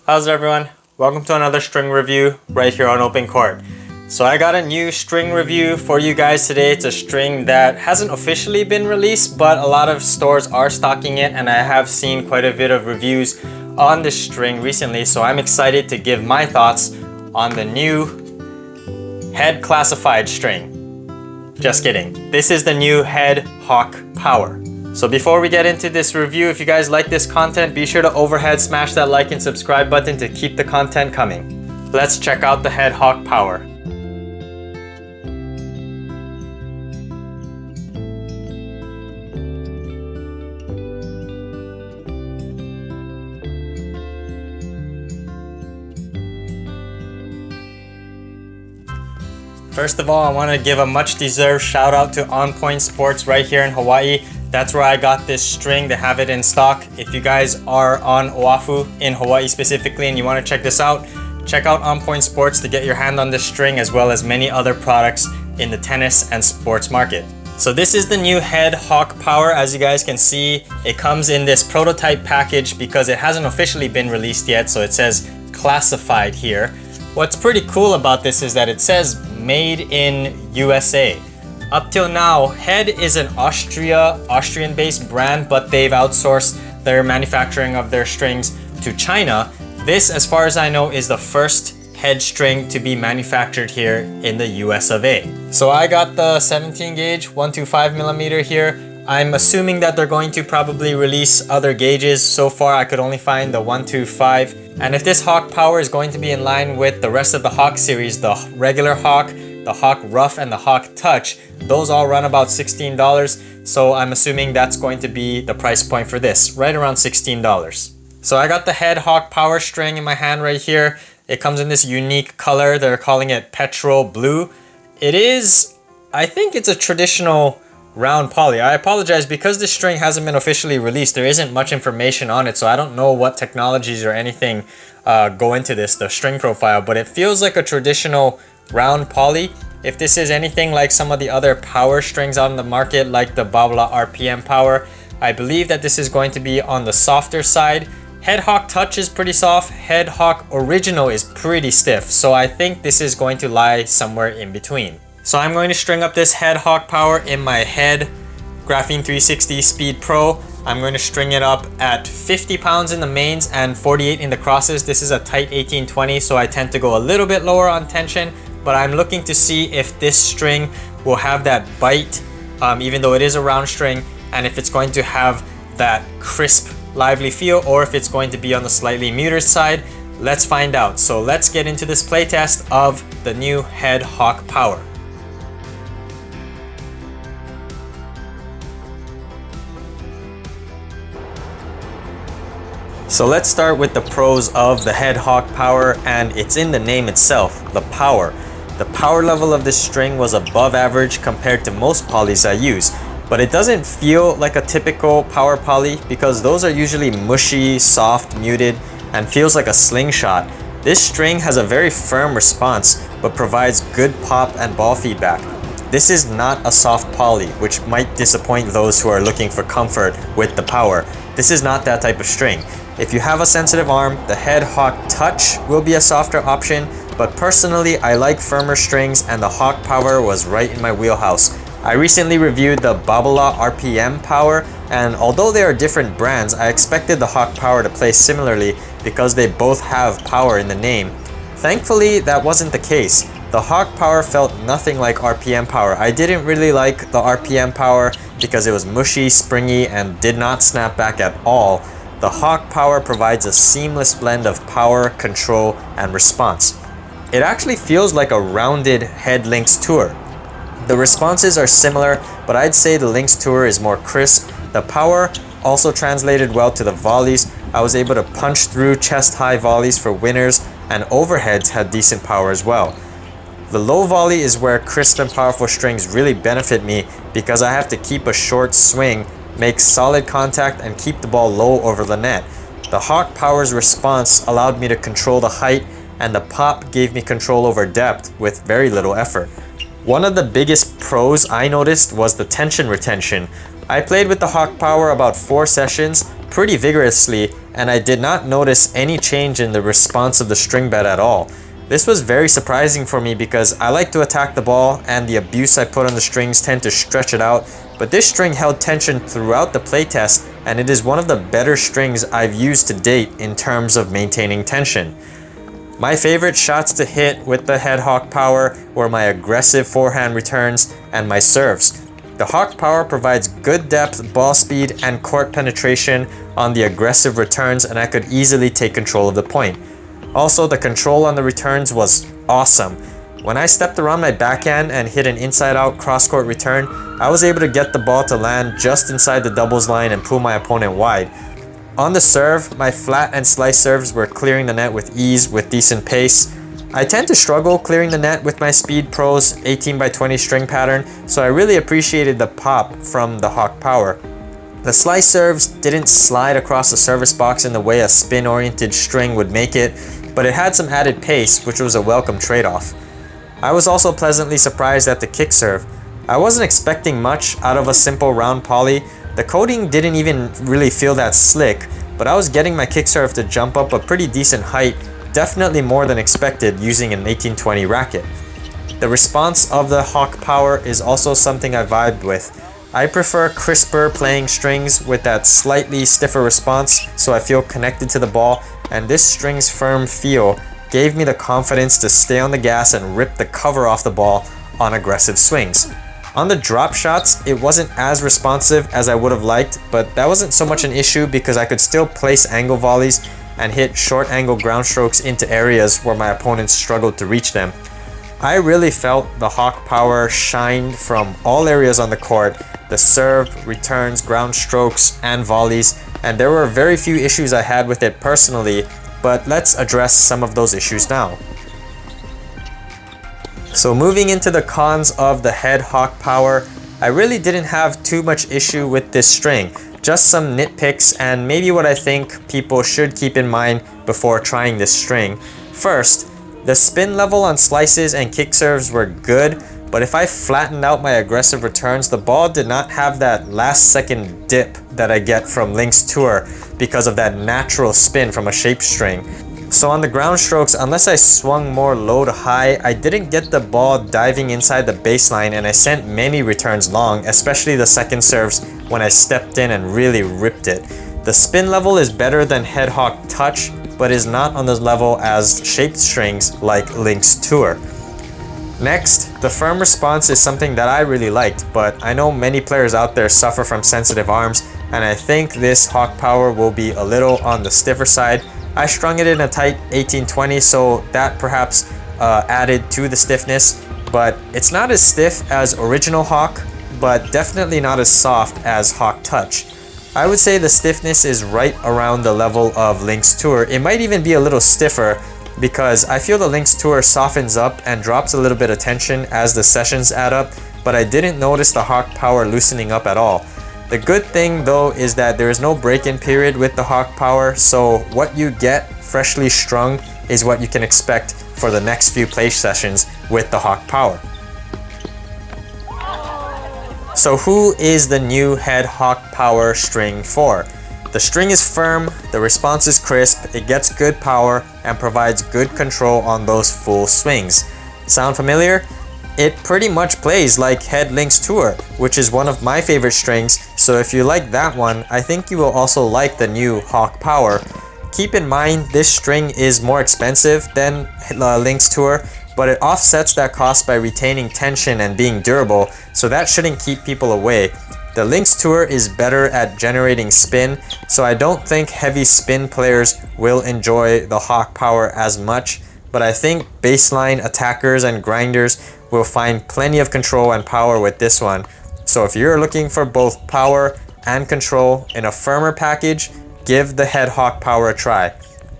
How's it, everyone? Welcome to another string review right here on OpenCourt. So I got a new string review for you guys today. It's a string that hasn't officially been released, but a lot of stores are stocking it, and I have seen quite a bit of reviews on this string recently, so I'm excited to give my thoughts on the new head classified string. Just kidding. This is the new Head Hawk Power. So before we get into this review, if you guys like this content, be sure to overhead smash that like and subscribe button to keep the content coming. Let's check out the Head Hawk Power. First of all, I want to give a much deserved shout out to On Point Sports right here in Hawaii. That's where I got this string. They have it in stock. If you guys are on Oahu, in Hawaii specifically, and you want to check this out, check out On Point Sports to get your hand on this string, as well as many other products in the tennis and sports market. So this is the new Head Hawk Power. As you guys can see, it comes in this prototype package because it hasn't officially been released yet, so it says classified here. What's pretty cool about this is that it says made in USA. Up till now, Head is an Austrian-based brand, but they've outsourced their manufacturing of their strings to China. This, as far as I know, is the first Head string to be manufactured here in the US of A. So I got the 17 gauge 125mm here. I'm assuming that they're going to probably release other gauges. So far, I could only find the 125. And if this Hawk Power is going to be in line with the rest of the Hawk series, the regular Hawk, the Hawk Rough, and the Hawk Touch, those all run about $16. So I'm assuming that's going to be the price point for this, right around $16. So I got the Head Hawk Power string in my hand right here. It comes in this unique color. They're calling it petrol blue. It is, I think it's a traditional round poly. I apologize, because this string hasn't been officially released, there isn't much information on it, so I don't know what technologies or anything go into this, the string profile, but it feels like a traditional round poly. If this is anything like some of the other power strings on the market, like the Babala RPM Power, I believe that this is going to be on the softer side. Head Hawk Touch is pretty soft. Head Hawk Original is pretty stiff, so I think this is going to lie somewhere in between. So I'm going to string up this Head Hawk Power in my Head Graphene 360 Speed Pro. I'm going to string it up at 50 pounds in the mains and 48 in the crosses. This is a tight 1820, so I tend to go a little bit lower on tension, but I'm looking to see if this string will have that bite, even though it is a round string, and if it's going to have that crisp, lively feel, or if it's going to be on the slightly muted side. Let's find out. So let's get into this playtest of the new Head Hawk Power. So let's start with the pros of the Head Hawk Power, and it's in the name itself, the power. The power level of this string was above average compared to most polys I use, but it doesn't feel like a typical power poly because those are usually mushy, soft, muted, and feels like a slingshot. This string has a very firm response, but provides good pop and ball feedback. This is not a soft poly, which might disappoint those who are looking for comfort with the power. This is not that type of string. If you have a sensitive arm, the Head Hawk Touch will be a softer option, but personally I like firmer strings, and the Hawk Power was right in my wheelhouse. I recently reviewed the Babala RPM Power, and although they are different brands, I expected the Hawk Power to play similarly because they both have power in the name. Thankfully, that wasn't the case. The Hawk Power felt nothing like RPM Power. I didn't really like the RPM Power because it was mushy, springy, and did not snap back at all. The Hawk Power provides a seamless blend of power, control, and response. It actually feels like a rounded Head Lynx Tour. The responses are similar, but I'd say the Lynx Tour is more crisp. The power also translated well to the volleys. I was able to punch through chest-high volleys for winners, and overheads had decent power as well. The low volley is where crisp and powerful strings really benefit me because I have to keep a short swing, make solid contact, and keep the ball low over the net. The Hawk Power's response allowed me to control the height, and the pop gave me control over depth with very little effort. One of the biggest pros I noticed was the tension retention. I played with the Hawk Power about 4 sessions, pretty vigorously, and I did not notice any change in the response of the string bed at all. This was very surprising for me because I like to attack the ball and the abuse I put on the strings tend to stretch it out, but this string held tension throughout the playtest, and it is one of the better strings I've used to date in terms of maintaining tension. My favorite shots to hit with the head Hawk Power were my aggressive forehand returns and my serves. The Hawk Power provides good depth, ball speed, and court penetration on the aggressive returns, and I could easily take control of the point. Also, the control on the returns was awesome. When I stepped around my backhand and hit an inside-out cross-court return, I was able to get the ball to land just inside the doubles line and pull my opponent wide. On the serve, my flat and slice serves were clearing the net with ease with decent pace. I tend to struggle clearing the net with my Speed Pro's 18x20 string pattern, so I really appreciated the pop from the Hawk Power. The slice serves didn't slide across the service box in the way a spin-oriented string would make it, but it had some added pace, which was a welcome trade-off. I was also pleasantly surprised at the kick serve. I wasn't expecting much out of a simple round poly. The coating didn't even really feel that slick, but I was getting my kick serve to jump up a pretty decent height, definitely more than expected using an 1820 racket. The response of the Hawk Power is also something I vibed with. I prefer crisper playing strings with that slightly stiffer response so I feel connected to the ball, and this string's firm feel gave me the confidence to stay on the gas and rip the cover off the ball on aggressive swings. On the drop shots, it wasn't as responsive as I would have liked, but that wasn't so much an issue because I could still place angle volleys and hit short angle ground strokes into areas where my opponents struggled to reach them. I really felt the Hawk Power shined from all areas on the court: the serve, returns, ground strokes, and volleys, and there were very few issues I had with it personally, but let's address some of those issues now. So moving into the cons of the head Hawk Power, I really didn't have too much issue with this string, just some nitpicks and maybe what I think people should keep in mind before trying this string. First, the spin level on slices and kick serves were good, but if I flattened out my aggressive returns, the ball did not have that last second dip that I get from Lynx Tour because of that natural spin from a shape string. So on the ground strokes, unless I swung more low to high, I didn't get the ball diving inside the baseline, and I sent many returns long, especially the second serves when I stepped in and really ripped it. The spin level is better than head Hawk Touch, but is not on the level as shaped strings like Lynx Tour. Next, the firm response is something that I really liked, but I know many players out there suffer from sensitive arms, and I think this Hawk Power will be a little on the stiffer side. I strung it in a tight 1820, so that perhaps added to the stiffness, but it's not as stiff as original Hawk, but definitely not as soft as Hawk Touch. I would say the stiffness is right around the level of Lynx Tour. It might even be a little stiffer because I feel the Lynx Tour softens up and drops a little bit of tension as the sessions add up, but I didn't notice the Hawk Power loosening up at all. The good thing though is that there is no break-in period with the Hawk Power, so what you get freshly strung is what you can expect for the next few play sessions with the Hawk Power. So who is the new head Hawk Power string for? The string is firm, the response is crisp, it gets good power, and provides good control on those full swings. Sound familiar? It pretty much plays like head Lynx Tour, which is one of my favorite strings, so if you like that one, I think you will also like the new Hawk Power. Keep in mind, this string is more expensive than Lynx Tour, but it offsets that cost by retaining tension and being durable, so that shouldn't keep people away. The Lynx Tour is better at generating spin, so I don't think heavy spin players will enjoy the Hawk Power as much, but I think baseline attackers and grinders will find plenty of control and power with this one. So if you're looking for both power and control in a firmer package, give the head Hawk Power a try.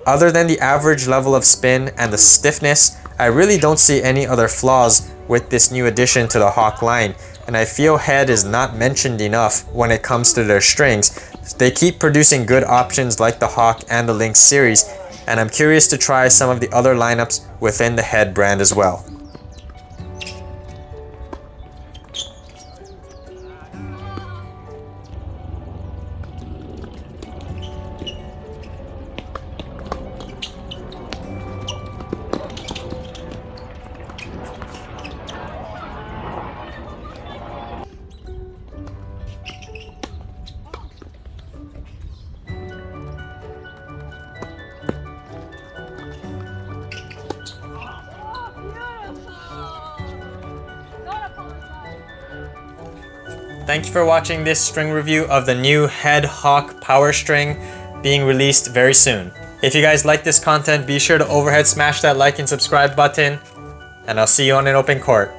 Other than the average level of spin and the stiffness, I really don't see any other flaws with this new addition to the Hawk line, and I feel head is not mentioned enough when it comes to their strings. They keep producing good options like the Hawk and the Lynx series, and I'm curious to try some of the other lineups within the head brand as well. Thank you for watching this string review of the new Head Hawk Power String being released very soon. If you guys like this content, be sure to overhead smash that like and subscribe button, and I'll see you on an open court.